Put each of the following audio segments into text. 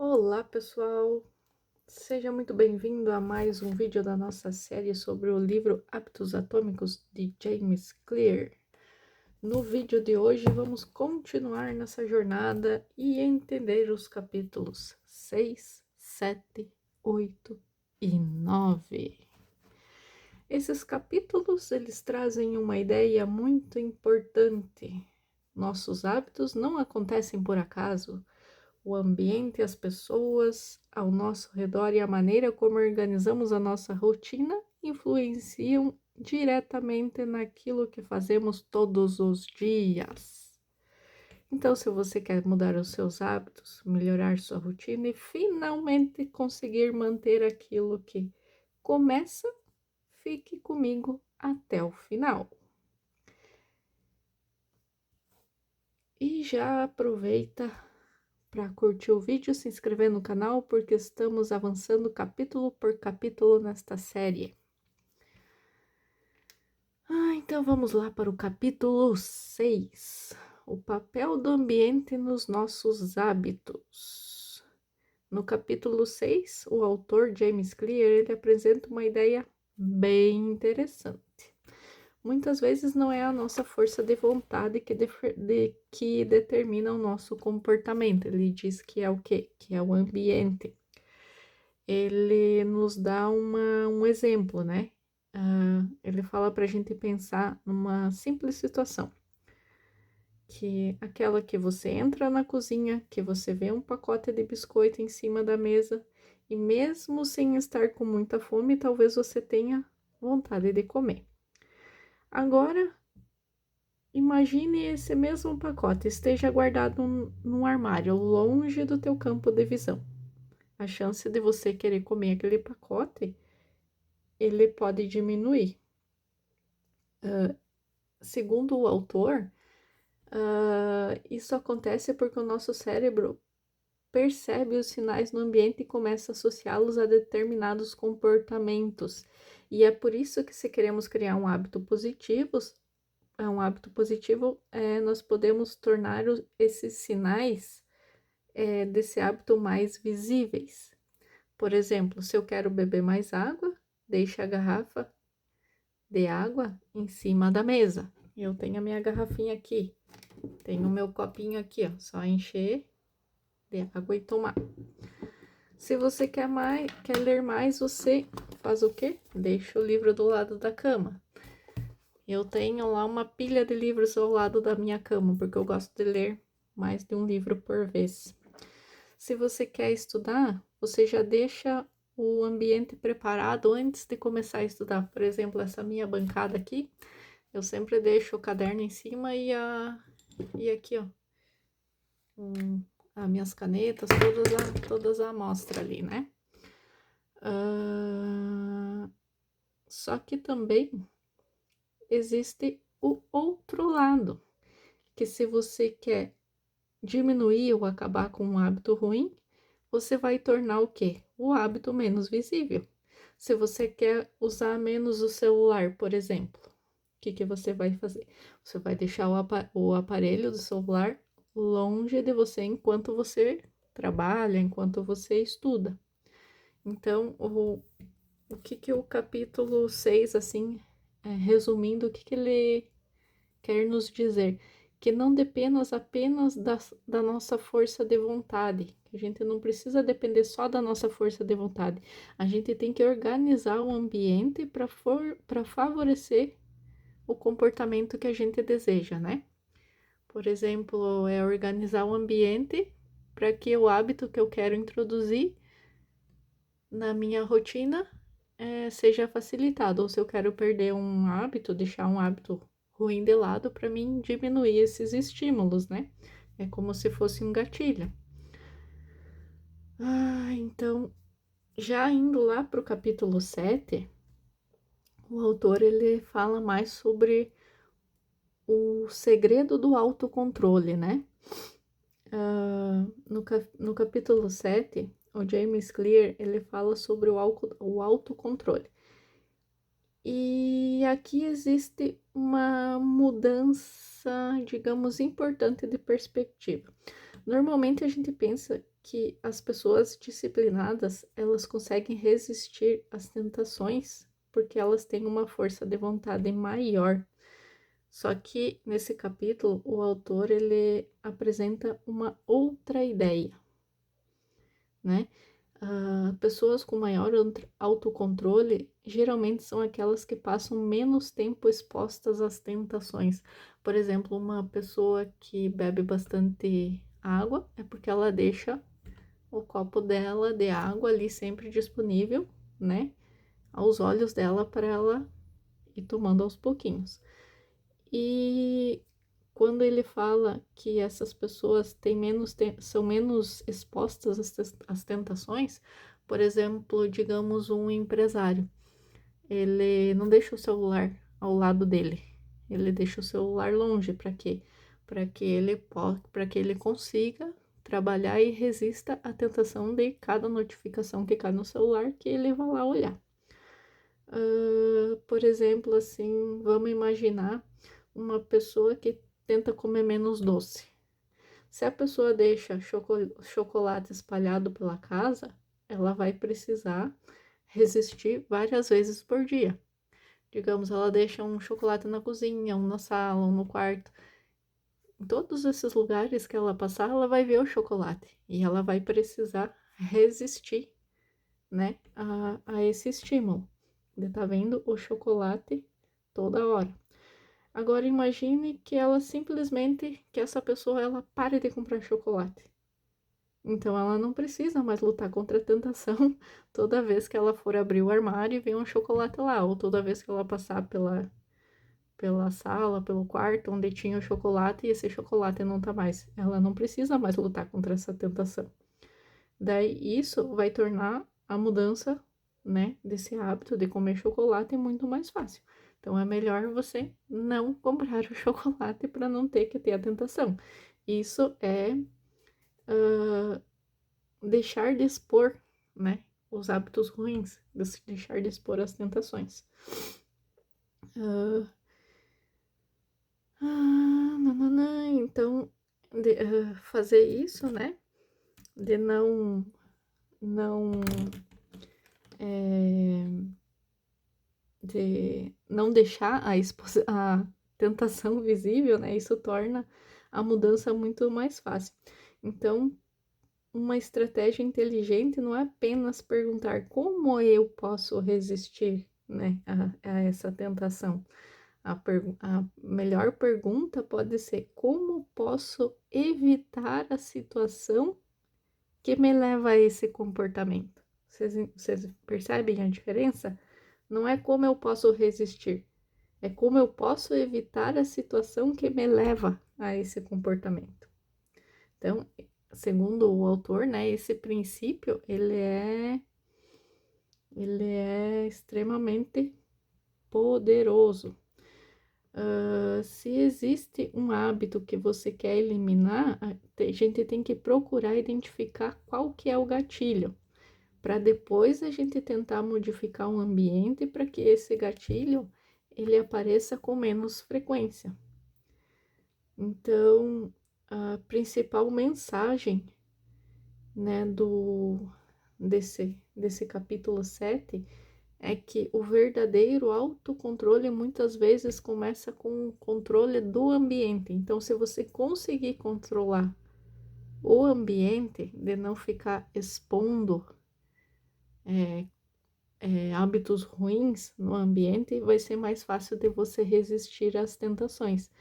Olá, pessoal! Seja muito bem-vindo a mais um vídeo da nossa série sobre o livro Hábitos Atômicos de James Clear. No vídeo de hoje, vamos continuar nessa jornada e entender os capítulos 6, 7, 8 e 9. Esses capítulos, eles trazem uma ideia muito importante. Nossos hábitos não acontecem por acaso. O ambiente, as pessoas ao nosso redor e a maneira como organizamos a nossa rotina influenciam diretamente naquilo que fazemos todos os dias. Então, se você quer mudar os seus hábitos, melhorar sua rotina e finalmente conseguir manter aquilo que começa, fique comigo até o final. E já aproveita para curtir o vídeo, se inscrever no canal, porque estamos avançando capítulo por capítulo nesta série. Então vamos lá para o capítulo 6. O papel do ambiente nos nossos hábitos. No capítulo 6, o autor James Clear, ele apresenta uma ideia bem interessante. Muitas vezes não é a nossa força de vontade que determina o nosso comportamento. Ele diz que é o quê? Que é o ambiente. Ele nos dá um exemplo, né? Ele fala para a gente pensar numa simples situação. Que aquela que você entra na cozinha, que você vê um pacote de biscoito em cima da mesa, e mesmo sem estar com muita fome, talvez você tenha vontade de comer. Agora, imagine esse mesmo pacote esteja guardado num armário, longe do teu campo de visão. A chance de você querer comer aquele pacote, ele pode diminuir. Segundo o autor, isso acontece porque o nosso cérebro percebe os sinais no ambiente e começa a associá-los a determinados comportamentos. E é por isso que, se queremos criar um hábito positivo, nós podemos tornar esses sinais desse hábito mais visíveis. Por exemplo, se eu quero beber mais água, deixe a garrafa de água em cima da mesa. Eu tenho a minha garrafinha aqui, tenho o meu copinho aqui, ó, só encher de água e tomar. Se você quer ler mais, você faz o quê? Deixa o livro do lado da cama. Eu tenho lá uma pilha de livros ao lado da minha cama, porque eu gosto de ler mais de um livro por vez. Se você quer estudar, você já deixa o ambiente preparado antes de começar a estudar. Por exemplo, essa minha bancada aqui, eu sempre deixo o caderno em cima e aqui, ó, as minhas canetas, todas à mostra ali, né? Só que também existe o outro lado, que se você quer diminuir ou acabar com um hábito ruim, você vai tornar o quê? O hábito menos visível. Se você quer usar menos o celular, por exemplo, o que você vai fazer? Você vai deixar o aparelho do celular longe de você enquanto você trabalha, enquanto você estuda. Então, o que o capítulo 6, assim, resumindo, o que ele quer nos dizer? Que não dependamos apenas da nossa força de vontade, que a gente não precisa depender só da nossa força de vontade. A gente tem que organizar o ambiente para favorecer o comportamento que a gente deseja, né? Por exemplo, é organizar o ambiente para que o hábito que eu quero introduzir na minha rotina seja facilitado. Ou se eu quero perder um hábito, deixar um hábito ruim de lado, para mim diminuir esses estímulos, né? É como se fosse um gatilho. Então, já indo lá para o capítulo 7, o autor ele fala mais sobre o segredo do autocontrole, né? No capítulo 7, o James Clear, ele fala sobre o autocontrole. E aqui existe uma mudança, digamos, importante de perspectiva. Normalmente a gente pensa que as pessoas disciplinadas, elas conseguem resistir às tentações porque elas têm uma força de vontade maior. Só que nesse capítulo o autor ele apresenta uma outra ideia, né? Pessoas com maior autocontrole geralmente são aquelas que passam menos tempo expostas às tentações. Por exemplo, uma pessoa que bebe bastante água é porque ela deixa o copo dela de água ali sempre disponível, né? Aos olhos dela para ela ir tomando aos pouquinhos. E quando ele fala que essas pessoas são menos expostas às tentações, por exemplo, digamos um empresário, ele não deixa o celular ao lado dele, ele deixa o celular longe, para quê? Para que ele consiga trabalhar e resista à tentação de cada notificação que cai no celular, que ele vai lá olhar. Por exemplo, assim, vamos imaginar uma pessoa que tenta comer menos doce. Se a pessoa deixa chocolate espalhado pela casa, ela vai precisar resistir várias vezes por dia. Digamos, ela deixa um chocolate na cozinha, um na sala, um no quarto. Em todos esses lugares que ela passar, ela vai ver o chocolate e ela vai precisar resistir, né, a esse estímulo de estar vendo o chocolate toda hora. Agora imagine que que essa pessoa ela pare de comprar chocolate. Então ela não precisa mais lutar contra a tentação toda vez que ela for abrir o armário e ver um chocolate lá, ou toda vez que ela passar pela sala, pelo quarto onde tinha o chocolate e esse chocolate não tá mais. Ela não precisa mais lutar contra essa tentação. Daí isso vai tornar a mudança, né, desse hábito de comer chocolate muito mais fácil. Então é melhor você não comprar o chocolate para não ter que ter a tentação. Isso é deixar de expor, né, os hábitos ruins, deixar de expor as tentações. Então, fazer isso, né, de não de não deixar a tentação visível, né? Isso torna a mudança muito mais fácil. Então, uma estratégia inteligente não é apenas perguntar como eu posso resistir, né, a essa tentação. A melhor pergunta pode ser como posso evitar a situação que me leva a esse comportamento. Vocês percebem a diferença? Não é como eu posso resistir, é como eu posso evitar a situação que me leva a esse comportamento. Então, segundo o autor, né, esse princípio, ele é extremamente poderoso. Se existe um hábito que você quer eliminar, a gente tem que procurar identificar qual que é o gatilho, para depois a gente tentar modificar o ambiente para que esse gatilho ele apareça com menos frequência. Então, a principal mensagem, né, desse capítulo 7 é que o verdadeiro autocontrole muitas vezes começa com o controle do ambiente. Então, se você conseguir controlar o ambiente, de não ficar expondo hábitos ruins no ambiente, vai ser mais fácil de você resistir às tentações.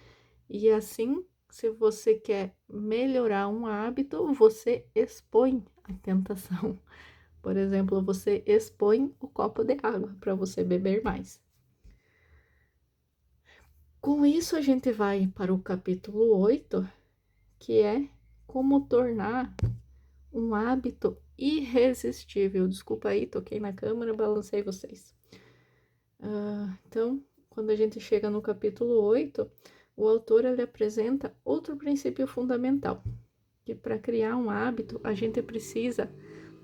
E assim, se você quer melhorar um hábito, você expõe a tentação. Por exemplo, você expõe o copo de água para você beber mais. Com isso, a gente vai para o capítulo 8, que é como tornar um hábito irresistível. Desculpa aí, toquei na câmera, balancei vocês. Então, quando a gente chega no capítulo 8, o autor ele apresenta outro princípio fundamental, que para criar um hábito, a gente precisa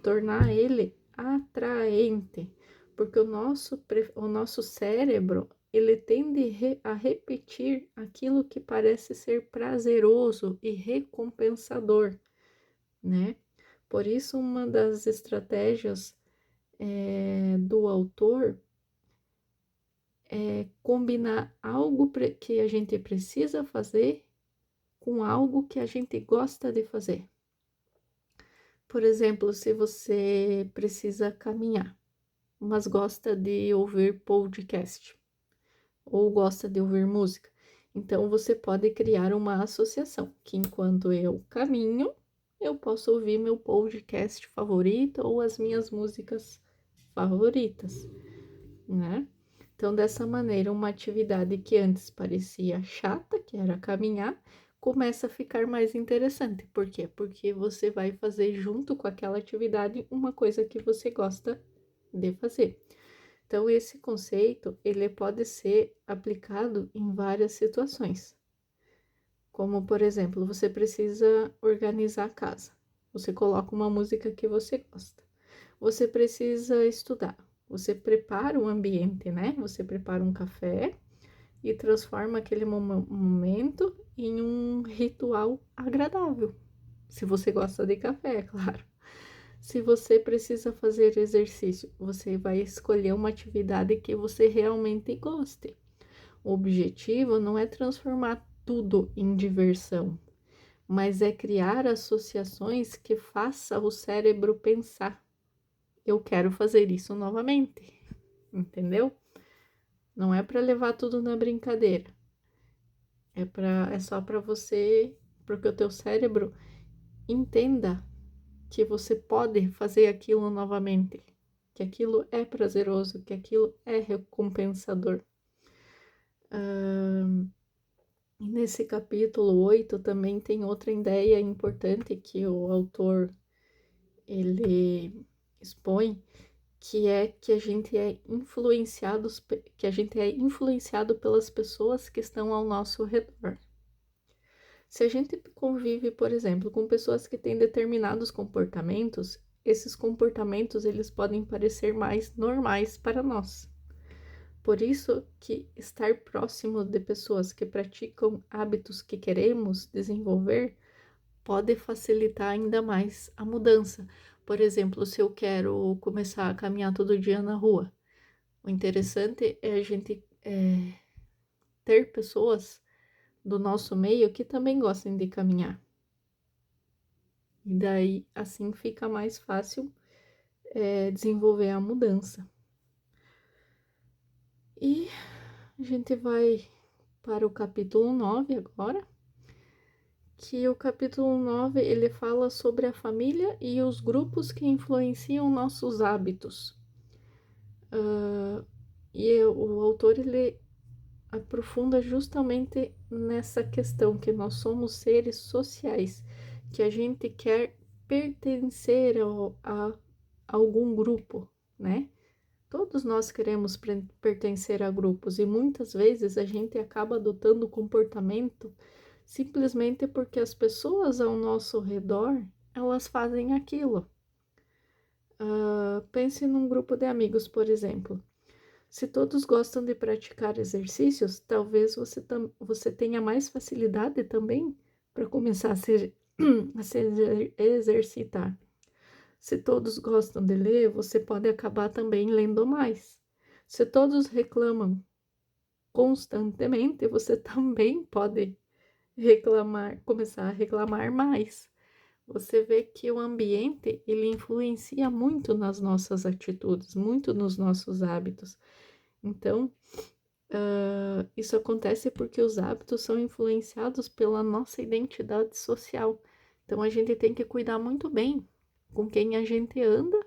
tornar ele atraente, porque o nosso cérebro, ele tende a repetir aquilo que parece ser prazeroso e recompensador, né? Por isso, uma das estratégias do autor é combinar algo que a gente precisa fazer com algo que a gente gosta de fazer. Por exemplo, se você precisa caminhar, mas gosta de ouvir podcast ou gosta de ouvir música, então você pode criar uma associação que enquanto eu caminho, eu posso ouvir meu podcast favorito ou as minhas músicas favoritas, né? Então, dessa maneira, uma atividade que antes parecia chata, que era caminhar, começa a ficar mais interessante. Por quê? Porque você vai fazer junto com aquela atividade uma coisa que você gosta de fazer. Então, esse conceito, ele pode ser aplicado em várias situações. Como, por exemplo, você precisa organizar a casa. Você coloca uma música que você gosta. Você precisa estudar. Você prepara um ambiente, né? Você prepara um café e transforma aquele momento em um ritual agradável. Se você gosta de café, é claro. Se você precisa fazer exercício, você vai escolher uma atividade que você realmente goste. O objetivo não é transformar tudo em diversão, mas é criar associações que faça o cérebro pensar. Eu quero fazer isso novamente, entendeu? Não é para levar tudo na brincadeira. É só para você, porque o teu cérebro entenda que você pode fazer aquilo novamente, que aquilo é prazeroso, que aquilo é recompensador. E nesse capítulo 8 também tem outra ideia importante que o autor ele expõe, que é que a gente é influenciado pelas pessoas que estão ao nosso redor. Se a gente convive, por exemplo, com pessoas que têm determinados comportamentos, esses comportamentos eles podem parecer mais normais para nós. Por isso que estar próximo de pessoas que praticam hábitos que queremos desenvolver pode facilitar ainda mais a mudança. Por exemplo, se eu quero começar a caminhar todo dia na rua, o interessante é a gente ter pessoas do nosso meio que também gostem de caminhar. E daí, assim, fica mais fácil desenvolver a mudança. E a gente vai para o capítulo 9 agora, que o capítulo 9 ele fala sobre a família e os grupos que influenciam nossos hábitos. E o autor ele aprofunda justamente nessa questão que nós somos seres sociais, que a gente quer pertencer a algum grupo, né? Todos nós queremos pertencer a grupos e muitas vezes a gente acaba adotando comportamento simplesmente porque as pessoas ao nosso redor, elas fazem aquilo. Pense num grupo de amigos, por exemplo. Se todos gostam de praticar exercícios, talvez você tenha mais facilidade também para começar a se exercitar. Se todos gostam de ler, você pode acabar também lendo mais. Se todos reclamam constantemente, você também pode começar a reclamar mais. Você vê que o ambiente, ele influencia muito nas nossas atitudes, muito nos nossos hábitos. Então, isso acontece porque os hábitos são influenciados pela nossa identidade social. Então, a gente tem que cuidar muito bem com quem a gente anda,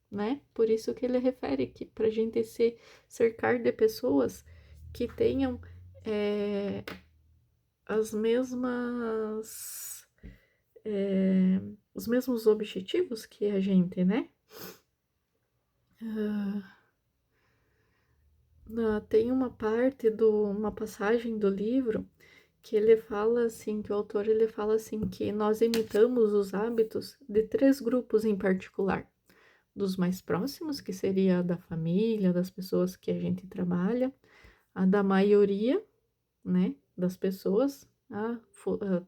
né? Por isso que ele refere que para a gente se cercar de pessoas que tenham as mesmas os mesmos objetivos que a gente, né? Tem uma uma passagem do livro que ele fala assim, que o autor ele fala assim, que nós imitamos os hábitos de 3 grupos em particular. Dos mais próximos, que seria da família, das pessoas que a gente trabalha, a da maioria, né, das pessoas.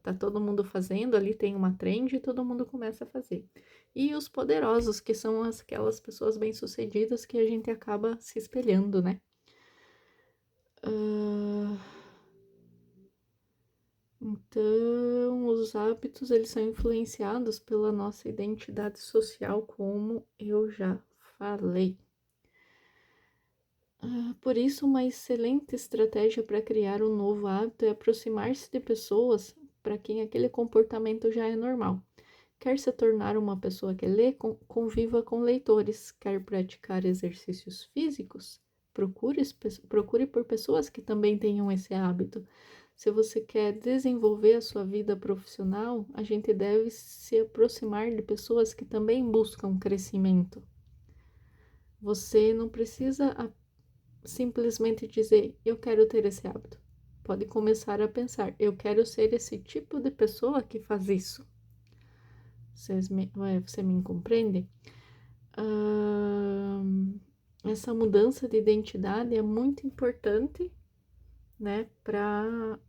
Tá todo mundo fazendo, ali tem uma trend e todo mundo começa a fazer. E os poderosos, que são aquelas pessoas bem-sucedidas que a gente acaba se espelhando, né? Então, os hábitos, eles são influenciados pela nossa identidade social, como eu já falei. Por isso, uma excelente estratégia para criar um novo hábito é aproximar-se de pessoas para quem aquele comportamento já é normal. Quer se tornar uma pessoa que lê, conviva com leitores. Quer praticar exercícios físicos? Procure por pessoas que também tenham esse hábito. Se você quer desenvolver a sua vida profissional, a gente deve se aproximar de pessoas que também buscam crescimento. Você não precisa simplesmente dizer, eu quero ter esse hábito. Pode começar a pensar, eu quero ser esse tipo de pessoa que faz isso. Você me compreende? Essa mudança de identidade é muito importante, né, pro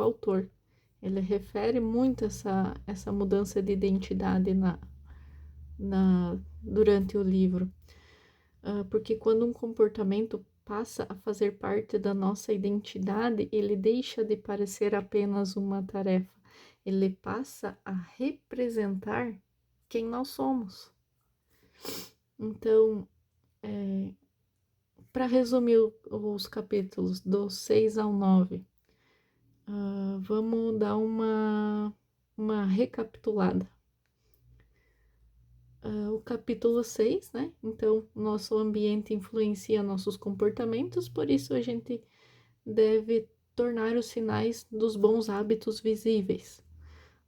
autor. Ele refere muito essa mudança de identidade durante o livro. Porque quando um comportamento passa a fazer parte da nossa identidade, ele deixa de parecer apenas uma tarefa. Ele passa a representar quem nós somos. Então, para resumir os capítulos do 6 ao 9, vamos dar uma recapitulada. O capítulo 6, né? Então, nosso ambiente influencia nossos comportamentos, por isso a gente deve tornar os sinais dos bons hábitos visíveis.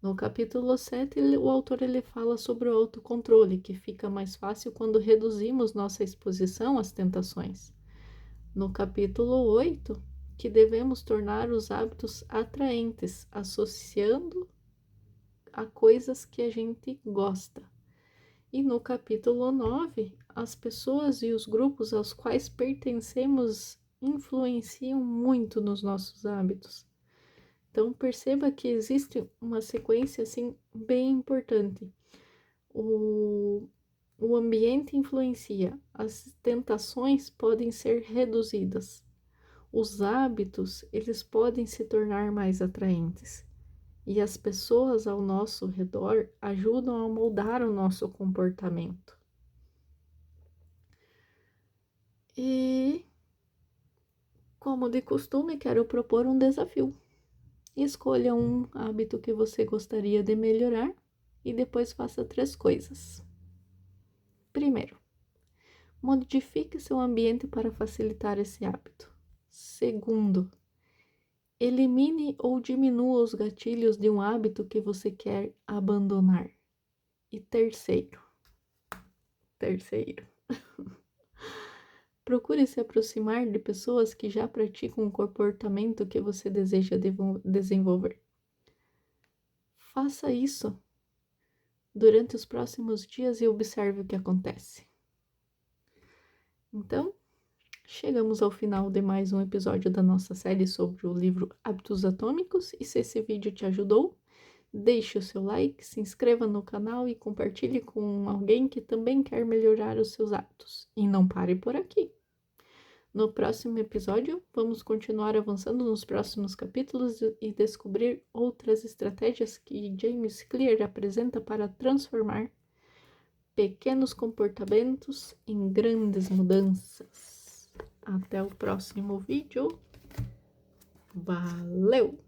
No capítulo 7, o autor fala sobre o autocontrole, que fica mais fácil quando reduzimos nossa exposição às tentações. No capítulo 8, que devemos tornar os hábitos atraentes, associando a coisas que a gente gosta. E no capítulo 9, as pessoas e os grupos aos quais pertencemos influenciam muito nos nossos hábitos. Então, perceba que existe uma sequência, assim, bem importante. O ambiente influencia, as tentações podem ser reduzidas, os hábitos, eles podem se tornar mais atraentes, e as pessoas ao nosso redor ajudam a moldar o nosso comportamento. E, como de costume, quero propor um desafio. Escolha um hábito que você gostaria de melhorar e depois faça 3 coisas. Primeiro, modifique seu ambiente para facilitar esse hábito. Segundo, elimine ou diminua os gatilhos de um hábito que você quer abandonar. E terceiro, procure se aproximar de pessoas que já praticam um comportamento que você deseja desenvolver. Faça isso durante os próximos dias e observe o que acontece. Então, chegamos ao final de mais um episódio da nossa série sobre o livro Hábitos Atômicos. E se esse vídeo te ajudou, deixe o seu like, se inscreva no canal e compartilhe com alguém que também quer melhorar os seus hábitos. E não pare por aqui. No próximo episódio, vamos continuar avançando nos próximos capítulos e descobrir outras estratégias que James Clear apresenta para transformar pequenos comportamentos em grandes mudanças. Até o próximo vídeo. Valeu!